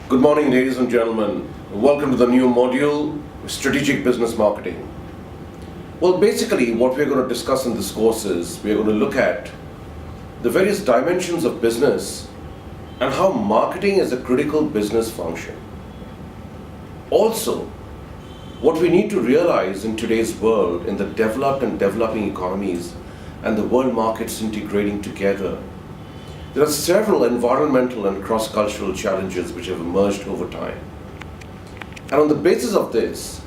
Good morning, ladies and gentlemen. Welcome to the new module, Strategic Business Marketing. Well, basically, what we're going to discuss in this course is we're going to look at the various dimensions of business and how marketing is a critical business function. Also, what we need to realize in today's world, in the developed and developing economies and the world markets integrating together, there are several environmental and cross-cultural challenges which have emerged over time. And on the basis of this,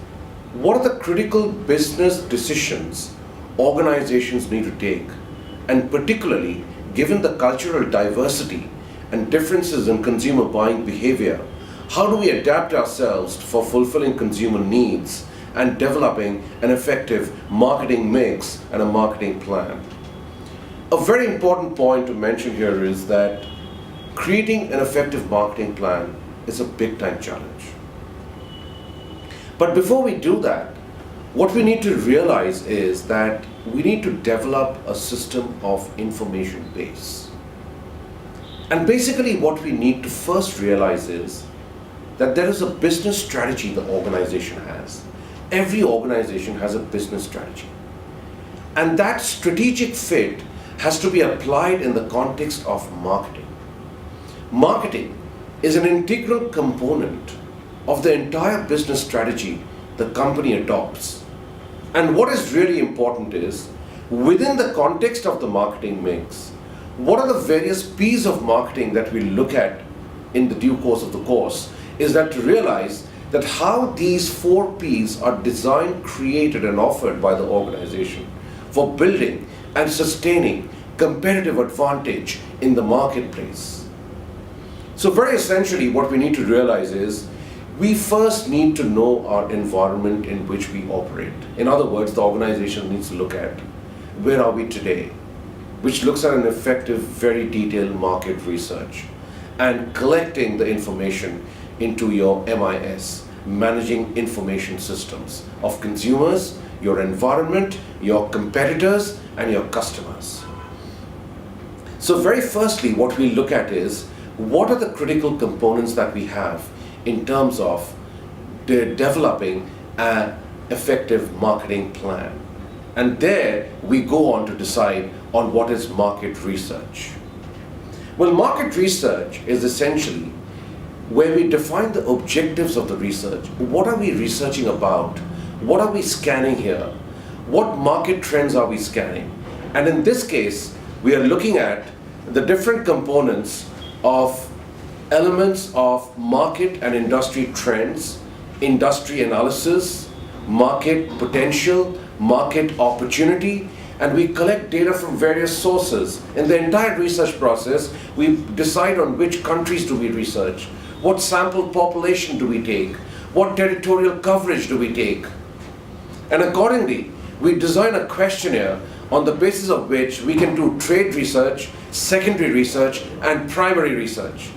what are the critical business decisions organizations need to take? And particularly, given the cultural diversity and differences in consumer buying behavior, how do we adapt ourselves for fulfilling consumer needs and developing an effective marketing mix and a marketing plan? A very important point to mention here is that creating an effective marketing plan is a big-time challenge. But before we do that, what we need to realize is that we need to develop a system of information base. And basically what we need to first realize is that there is a business strategy the organization has. Every organization has a business strategy. And that strategic fit has to be applied in the context of marketing. Marketing is an integral component of the entire business strategy the company adopts. And what is really important is, within the context of the marketing mix, what are the various P's of marketing that we look at in the due course of the course, is that to realize that how these 4 P's are designed, created, and offered by the organization for building and sustaining competitive advantage in the marketplace. So very essentially what we need to realize is we first need to know our environment in which we operate. In other words, the organization needs to look at where are we today, which looks at an effective, very detailed market research and collecting the information into your MIS, managing information systems of consumers, your environment, your competitors, and your customers. So very firstly, what we look at is what are the critical components that we have in terms of developing an effective marketing plan. And there we go on to decide on what is market research. Well, market research is essentially where we define the objectives of the research. What are we researching about? What are we scanning here? What market trends are we scanning? And in this case, we are looking at the different components of elements of market and industry trends, industry analysis, market potential, market opportunity, and we collect data from various sources. In the entire research process, we decide on which countries do we research, what sample population do we take, what territorial coverage do we take, and accordingly, we design a questionnaire on the basis of which we can do trade research, secondary research, and primary research.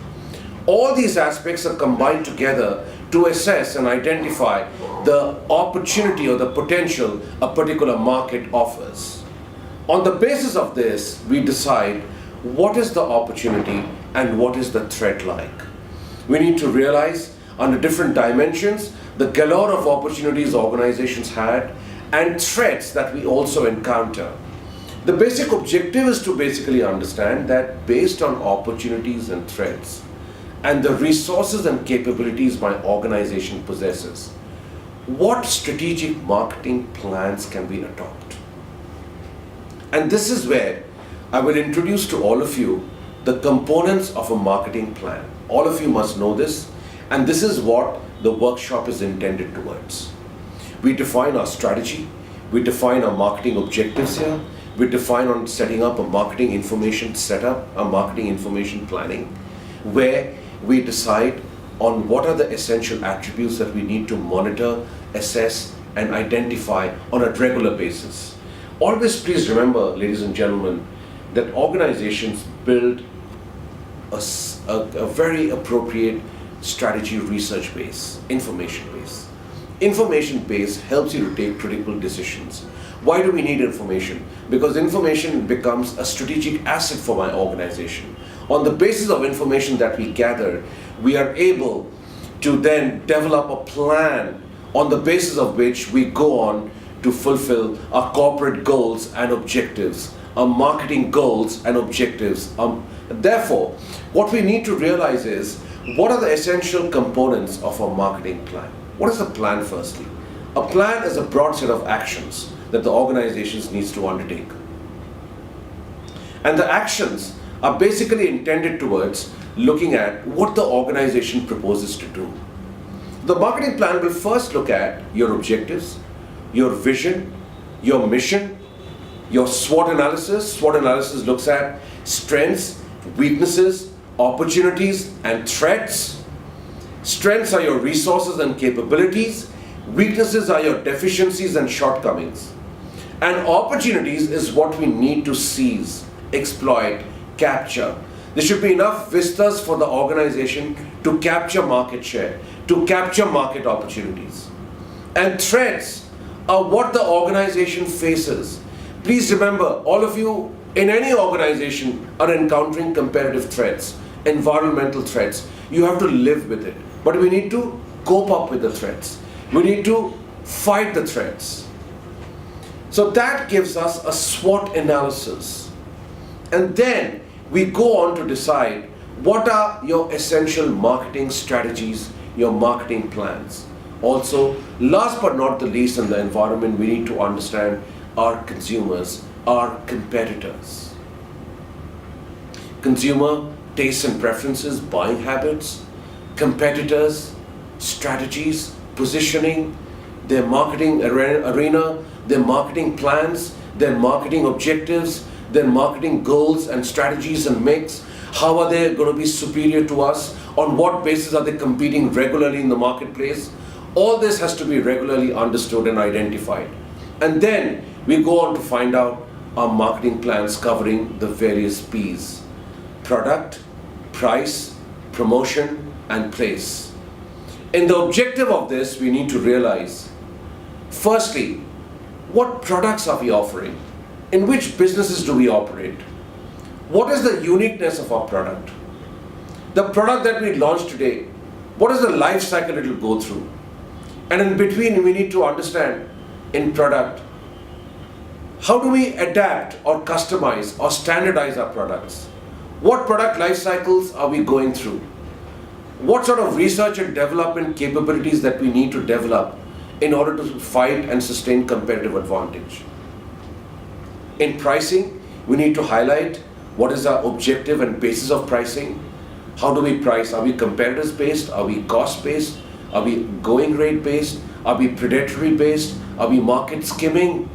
All these aspects are combined together to assess and identify the opportunity or the potential a particular market offers. On the basis of this, we decide what is the opportunity and what is the threat like. We need to realize under different dimensions the galore of opportunities organizations had and threats that we also encounter. The basic objective is to basically understand that based on opportunities and threats and the resources and capabilities my organization possesses, what strategic marketing plans can we adopt? And this is where I will introduce to all of you the components of a marketing plan. All of you must know this, and this is what the workshop is intended towards. We define our strategy, we define our marketing objectives here, we define on setting up a marketing information setup, a marketing information planning, where we decide on what are the essential attributes that we need to monitor, assess, and identify on a regular basis. Always please remember, ladies and gentlemen, that organizations build a very appropriate strategy research base, information base. Information base helps you to take critical decisions. Why do we need information? Because information becomes a strategic asset for my organization. On the basis of information that we gather, we are able to then develop a plan on the basis of which we go on to fulfill our corporate goals and objectives, our marketing goals and objectives. Therefore, what we need to realize is, what are the essential components of our marketing plan? What is the plan firstly? A plan is a broad set of actions that the organization needs to undertake. And the actions are basically intended towards looking at what the organization proposes to do. The marketing plan will first look at your objectives, your vision, your mission, your SWOT analysis. SWOT analysis looks at strengths, weaknesses, opportunities, and threats. Strengths are your resources and capabilities. Weaknesses are your deficiencies and shortcomings. And opportunities is what we need to seize, exploit, capture. There should be enough vistas for the organization to capture market share, to capture market opportunities. And threats are what the organization faces. Please remember, all of you in any organization are encountering competitive threats, environmental threats. You have to live with it. But we need to cope up with the threats. We need to fight the threats. So that gives us a SWOT analysis. And then we go on to decide what are your essential marketing strategies, your marketing plans. Also, last but not the least, in the environment, we need to understand our consumers, our competitors. Consumer tastes and preferences, buying habits, competitors, strategies, positioning, their marketing arena, their marketing plans, their marketing objectives, their marketing goals and strategies and mix. How are they going to be superior to us? On what basis are they competing regularly in the marketplace? All this has to be regularly understood and identified. And then we go on to find out our marketing plans covering the various P's: product, price, promotion, and place. In the objective of this, we need to realize, firstly, what products are we offering? In which businesses do we operate? What is the uniqueness of our product? The product that we launch today, what is the life cycle it will go through? And in between, we need to understand in product, how do we adapt or customize or standardize our products? What product life cycles are we going through? What sort of research and development capabilities that we need to develop in order to fight and sustain competitive advantage? In pricing, we need to highlight what is our objective and basis of pricing. How do we price? Are we competitors based? Are we cost based? Are we going rate based? Are we predatory based? Are we market skimming?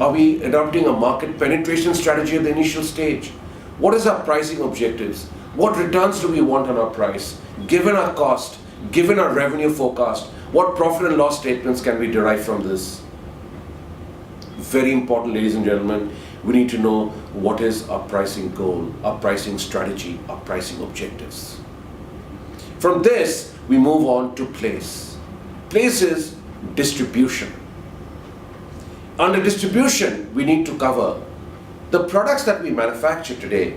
Are we adopting a market penetration strategy at the initial stage? What is our pricing objectives? What returns do we want on our price? Given our cost, given our revenue forecast, what profit and loss statements can we derive from this? Very important, ladies and gentlemen, we need to know what is our pricing goal, our pricing strategy, our pricing objectives. From this, we move on to place. Place is distribution. Under distribution, we need to cover the products that we manufacture today.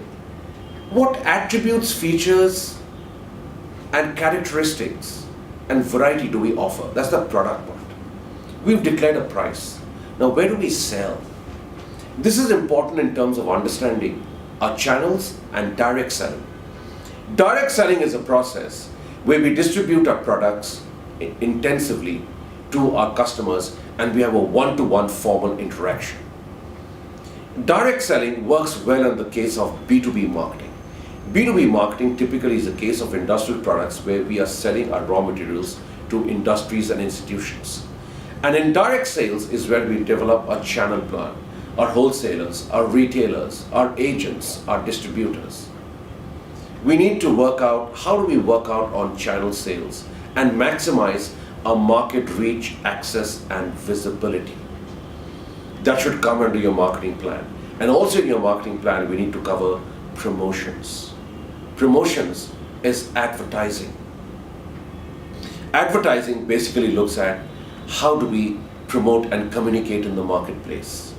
What attributes, features, and characteristics and variety do we offer? That's the product part. We've declared a price. Now, where do we sell? This is important in terms of understanding our channels and direct selling. Direct selling is a process where we distribute our products intensively to our customers and we have a one-to-one formal interaction. Direct selling works well in the case of B2B marketing. B2B marketing typically is a case of industrial products where we are selling our raw materials to industries and institutions. And indirect sales is where we develop a channel plan, our wholesalers, our retailers, our agents, our distributors. We need to work out how do we work out on channel sales and maximize our market reach, access, and visibility. That should come under your marketing plan. And also in your marketing plan, we need to cover promotions. Promotions is advertising. Advertising basically looks at how do we promote and communicate in the marketplace.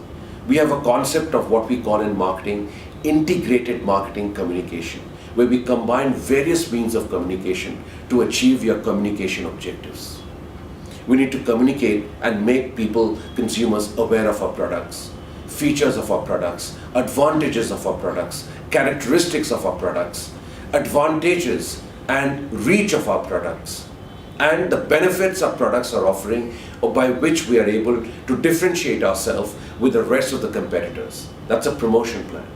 We have a concept of what we call in marketing integrated marketing communication, where we combine various means of communication to achieve your communication objectives. We need to communicate and make people, consumers, aware of our products, features of our products, advantages of our products, characteristics of our products, advantages and reach of our products, and the benefits our products are offering, or by which we are able to differentiate ourselves with the rest of the competitors. That's a promotion plan.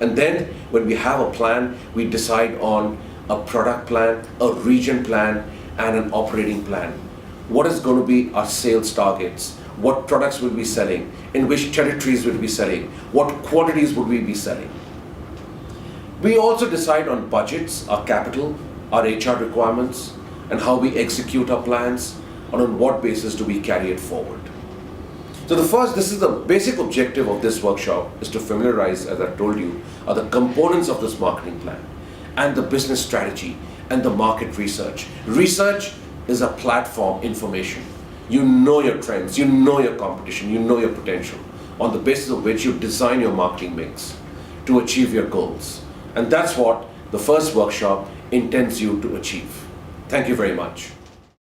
And then when we have a plan, we decide on a product plan, a region plan, and an operating plan. What is going to be our sales targets? What products will we be selling? In which territories will we be selling? What quantities would we be selling? We also decide on budgets, our capital, our HR requirements, and how we execute our plans, and on what basis do we carry it forward. So this is the basic objective of this workshop, is to familiarize, as I told you, are the components of this marketing plan, and the business strategy, and the market research. Research is a platform information. You know your trends, you know your competition, you know your potential, on the basis of which you design your marketing mix to achieve your goals. And that's what the first workshop intends you to achieve. Thank you very much.